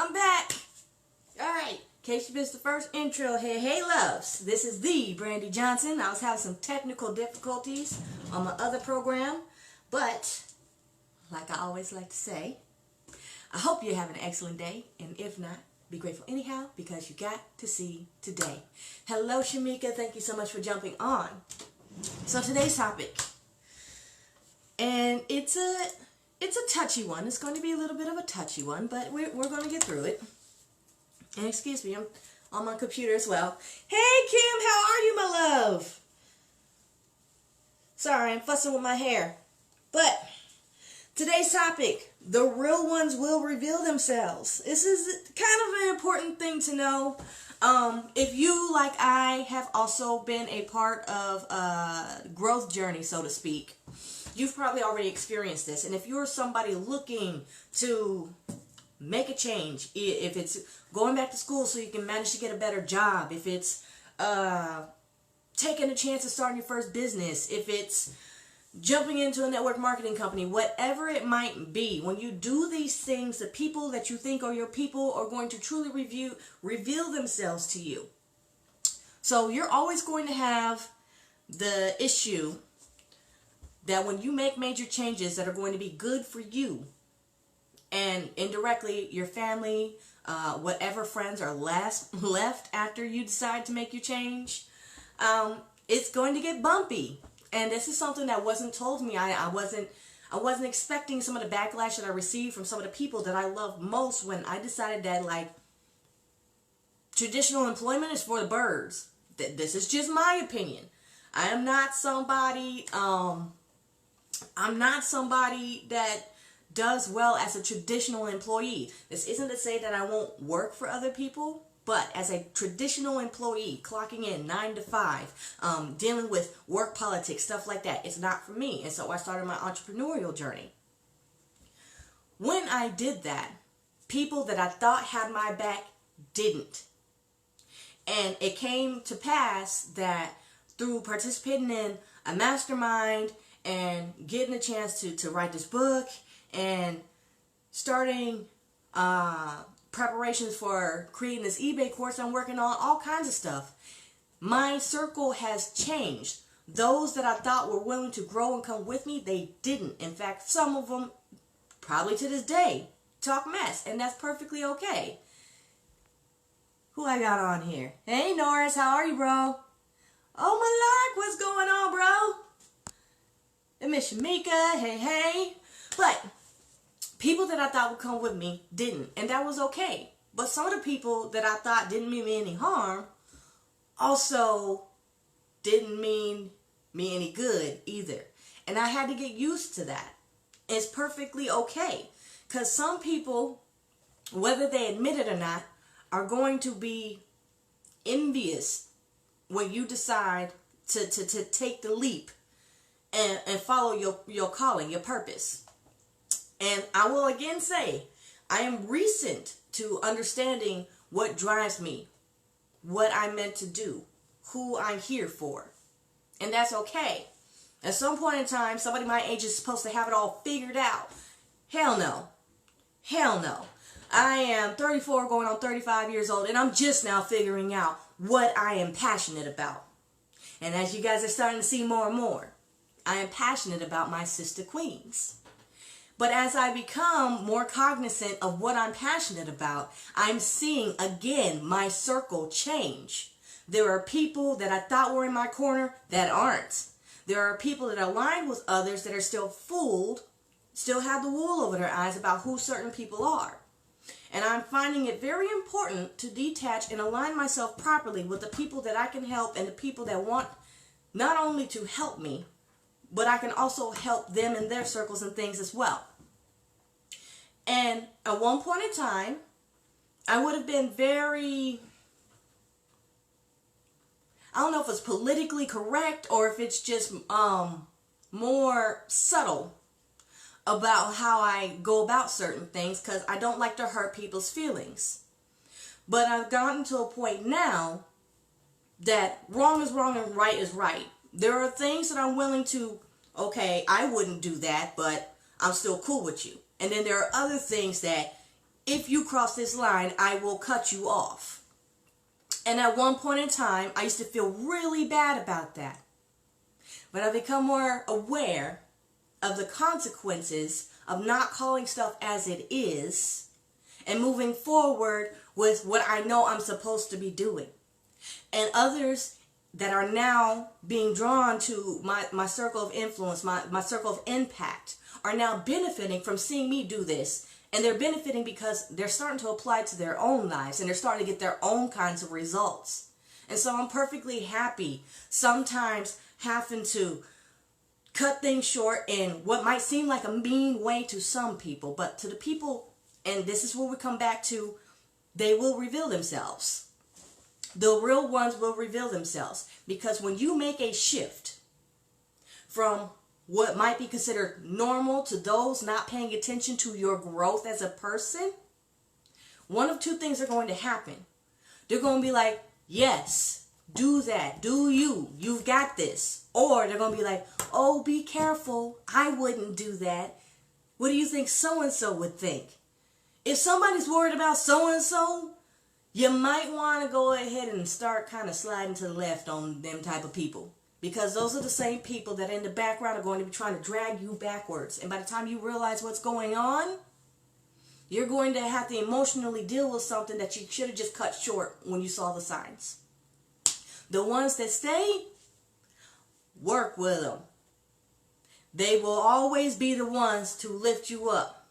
I'm back. All right. In case you missed the first intro, hey loves. This is the Brandy Johnson. I was having some technical difficulties on my other program, but like I always like to say, I hope you're having an excellent day, and if not, be grateful anyhow because you got to see today. Hello, Shamika. Thank you so much for jumping on. So today's topic, and it's a touchy one. It's going to be a little bit of a touchy one, but we're going to get through it. And excuse me, I'm on my computer as well. Hey, Kim, how are you, my love? Sorry, I'm fussing with my hair. But today's topic, the real ones will reveal themselves. This is kind of an important thing to know. If you, like I, have also been a part of a growth journey, so to speak, you've probably already experienced this. And if you're somebody looking to make a change, if it's going back to school so you can manage to get a better job, if it's taking a chance of starting your first business, if it's jumping into a network marketing company, whatever it might be, when you do these things, the people that you think are your people are going to truly reveal themselves to you. So you're always going to have the issue that when you make major changes that are going to be good for you, and indirectly your family, whatever friends are left after you decide to make your change, it's going to get bumpy. And this is something that wasn't told me. I wasn't expecting some of the backlash that I received from some of the people that I love most when I decided that, like, traditional employment is for the birds. This is just my opinion. I am not somebody, I'm not somebody that does well as a traditional employee. This isn't to say that I won't work for other people, but as a traditional employee, clocking in 9 to 5, dealing with work politics, stuff like that, it's not for me. And so I started my entrepreneurial journey. When I did that, people that I thought had my back didn't. And it came to pass that through participating in a mastermind and getting a chance to write this book and starting preparations for creating this eBay course I'm working on, all kinds of stuff, my circle has changed. Those that I thought were willing to grow and come with me, they didn't. In fact, some of them, probably to this day, talk mess, and that's perfectly okay. Who I got on here? Hey, Norris, how are you, bro? Oh, Malak, what's going on, bro? And Miss Shamika, hey. But people that I thought would come with me didn't, and that was okay. But some of the people that I thought didn't mean me any harm also didn't mean me any good either. And I had to get used to that. It's perfectly okay. Because some people, whether they admit it or not, are going to be envious when you decide to take the leap and follow your calling, your purpose. And I will again say, I am recent to understanding what drives me, what I'm meant to do, who I'm here for. And that's okay. At some point in time, somebody my age is supposed to have it all figured out. Hell no. Hell no. I am 34 going on 35 years old, and I'm just now figuring out what I am passionate about. And as you guys are starting to see more and more, I am passionate about my sister queens. But as I become more cognizant of what I'm passionate about, I'm seeing again my circle change. There are people that I thought were in my corner that aren't. There are people that are aligned with others that are still fooled, still have the wool over their eyes about who certain people are. And I'm finding it very important to detach and align myself properly with the people that I can help and the people that want not only to help me, but I can also help them in their circles and things as well. And at one point in time, I would have been very, I don't know if it's politically correct or if it's just more subtle about how I go about certain things, because I don't like to hurt people's feelings. But I've gotten to a point now that wrong is wrong and right is right. There are things that I'm willing to, okay, I wouldn't do that, but I'm still cool with you. And then there are other things that if you cross this line, I will cut you off. And at one point in time, I used to feel really bad about that. But I've become more aware of the consequences of not calling stuff as it is and moving forward with what I know I'm supposed to be doing. And others that are now being drawn to my circle of influence, my circle of impact, are now benefiting from seeing me do this. And they're benefiting because they're starting to apply it to their own lives and they're starting to get their own kinds of results. And so I'm perfectly happy sometimes having to cut things short in what might seem like a mean way to some people, but to the people, and this is where we come back to, they will reveal themselves. The real ones will reveal themselves, because when you make a shift from what might be considered normal to those not paying attention to your growth as a person, one of two things are going to happen. They're going to be like, yes, do that, do you, you've got this. Or they're going to be like, oh, be careful, I wouldn't do that. What do you think so-and-so would think? If somebody's worried about so-and-so, you might want to go ahead and start kind of sliding to the left on them type of people. Because those are the same people that in the background are going to be trying to drag you backwards. And by the time you realize what's going on, you're going to have to emotionally deal with something that you should have just cut short when you saw the signs. The ones that stay, work with them. They will always be the ones to lift you up.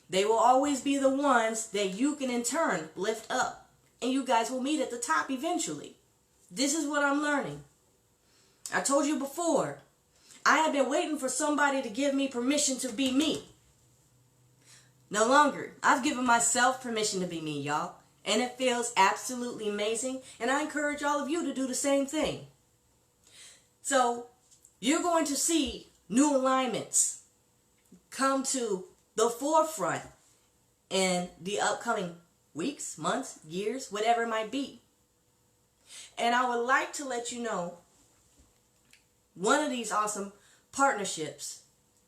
They will always be the ones that you can in turn lift up. And you guys will meet at the top eventually. This is what I'm learning. I told you before, I have been waiting for somebody to give me permission to be me. No longer. I've given myself permission to be me, y'all. And it feels absolutely amazing. And I encourage all of you to do the same thing. So, you're going to see new alignments come to the forefront in the upcoming weeks, months, years, whatever it might be. And I would like to let you know one of these awesome partnerships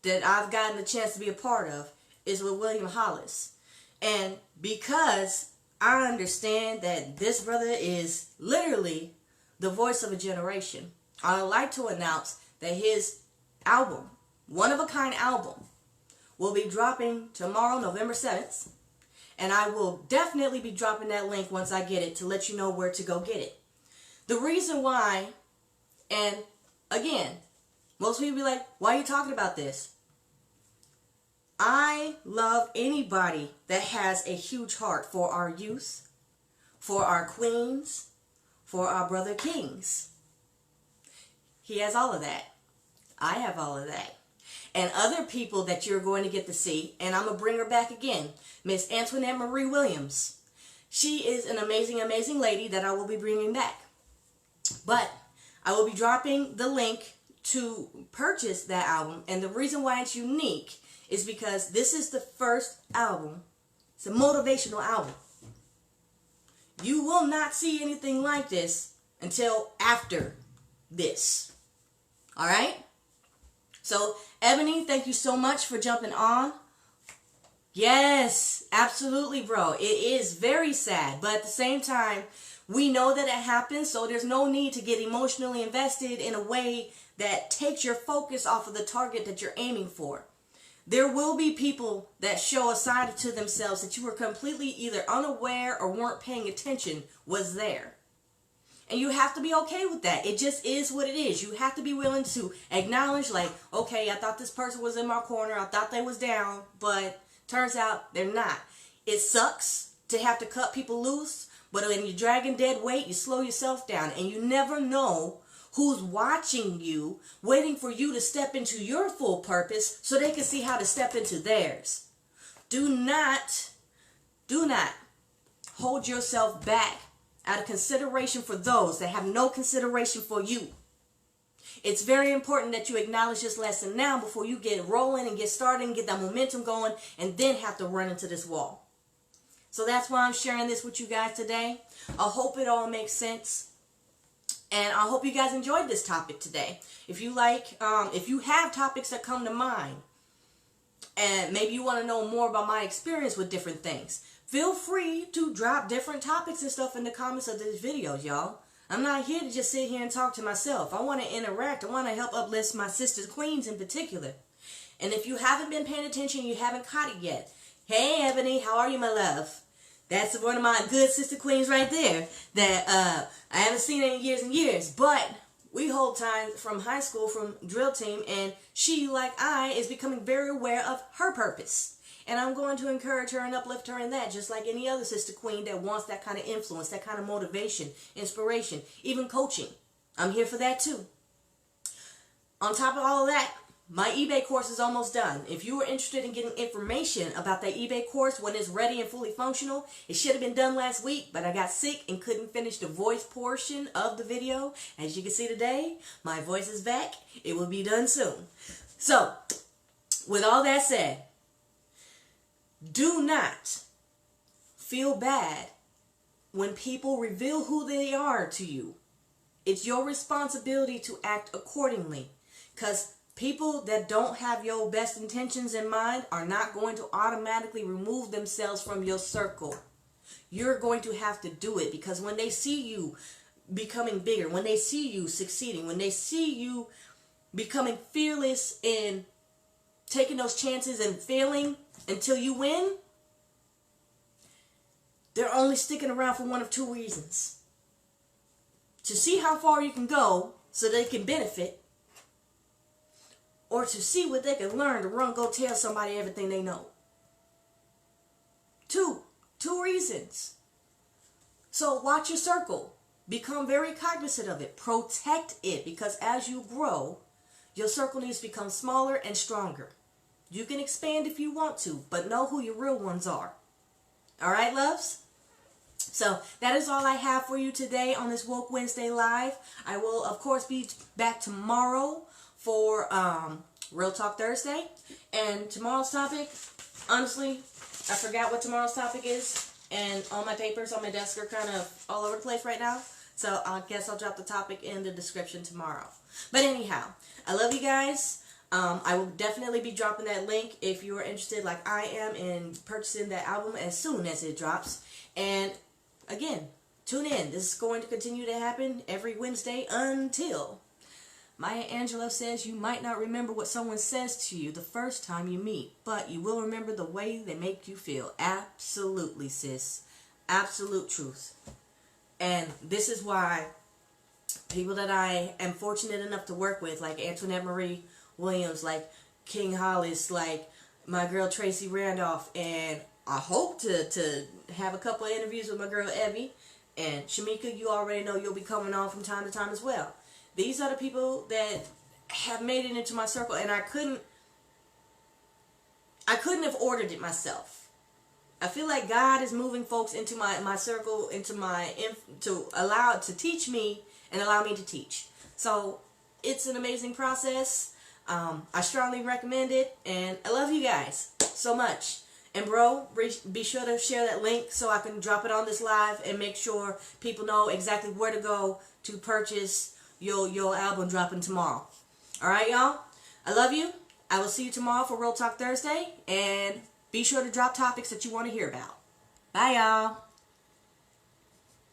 that I've gotten the chance to be a part of is with William Hollis. And because I understand that this brother is literally the voice of a generation, I would like to announce that his album, one-of-a-kind album, will be dropping tomorrow, November 7th. And I will definitely be dropping that link once I get it to let you know where to go get it. The reason why, and again, most people be like, why are you talking about this? I love anybody that has a huge heart for our youth, for our queens, for our brother kings. He has all of that. I have all of that. And other people that you're going to get to see, and I'm going to bring her back again, Miss Antoinette Marie Williams. She is an amazing, amazing lady that I will be bringing back. But I will be dropping the link to purchase that album, and the reason why it's unique is because this is the first album. It's a motivational album. You will not see anything like this until after this. Alright? So, Ebony, thank you so much for jumping on. Yes, absolutely, bro. It is very sad, but at the same time, we know that it happens, so there's no need to get emotionally invested in a way that takes your focus off of the target that you're aiming for. There will be people that show a side to themselves that you were completely either unaware or weren't paying attention was there. And you have to be okay with that. It just is what it is. You have to be willing to acknowledge, like, okay, I thought this person was in my corner. I thought they was down, but turns out they're not. It sucks to have to cut people loose, but when you're dragging dead weight, you slow yourself down. And you never know who's watching you, waiting for you to step into your full purpose so they can see how to step into theirs. Do not hold yourself back out of consideration for those that have no consideration for you. It's very important that you acknowledge this lesson now before you get rolling and get started and get that momentum going and then have to run into this wall. So that's why I'm sharing this with you guys today. I hope it all makes sense. And I hope you guys enjoyed this topic today. If you like, if you have topics that come to mind, and maybe you want to know more about my experience with different things, feel free to drop different topics and stuff in the comments of these videos, y'all. I'm not here to just sit here and talk to myself. I want to interact. I want to help uplift my sisters, queens in particular. And if you haven't been paying attention, you haven't caught it yet. Hey, Ebony, how are you, my love? That's one of my good sister queens right there that I haven't seen in years and years. But we hold time from high school, from drill team, and she, like I, is becoming very aware of her purpose. And I'm going to encourage her and uplift her in that, just like any other sister queen that wants that kind of influence, that kind of motivation, inspiration, even coaching. I'm here for that too. On top of all of that, my eBay course is almost done. If you are interested in getting information about that eBay course when it's ready and fully functional, it should have been done last week, but I got sick and couldn't finish the voice portion of the video. As you can see today, my voice is back. It will be done soon. So, with all that said, do not feel bad when people reveal who they are to you. It's your responsibility to act accordingly, because people that don't have your best intentions in mind are not going to automatically remove themselves from your circle. You're going to have to do it, because when they see you becoming bigger, when they see you succeeding, when they see you becoming fearless in taking those chances and failing until you win, they're only sticking around for one of two reasons. To see how far you can go so they can benefit, or to see what they can learn to go tell somebody everything they know. Two reasons. So watch your circle. Become very cognizant of it. Protect it, because as you grow, your circle needs to become smaller and stronger. You can expand if you want to, but know who your real ones are. All right, loves? So that is all I have for you today on this Woke Wednesday Live. I will, of course, be back tomorrow for Real Talk Thursday. And tomorrow's topic, honestly, I forgot what tomorrow's topic is. And all my papers on my desk are kind of all over the place right now. So I guess I'll drop the topic in the description tomorrow. But anyhow, I love you guys. I will definitely be dropping that link if you are interested, like I am, in purchasing that album as soon as it drops. And again, tune in. This is going to continue to happen every Wednesday until Maya Angelou says you might not remember what someone says to you the first time you meet, but you will remember the way they make you feel. Absolutely, sis. Absolute truth. And this is why people that I am fortunate enough to work with, like Antoinette Marie Williams, like King Hollis, like my girl Tracy Randolph, and I hope to have a couple of interviews with my girl Evie, and Shamika, you already know you'll be coming on from time to time as well. These are the people that have made it into my circle, and I couldn't have ordered it myself. I feel like God is moving folks into my circle, to teach me and allow me to teach. So it's an amazing process. I strongly recommend it, and I love you guys so much. And bro, be sure to share that link so I can drop it on this live and make sure people know exactly where to go to purchase your album dropping tomorrow. Alright, y'all? I love you. I will see you tomorrow for Real Talk Thursday, and be sure to drop topics that you want to hear about. Bye, y'all.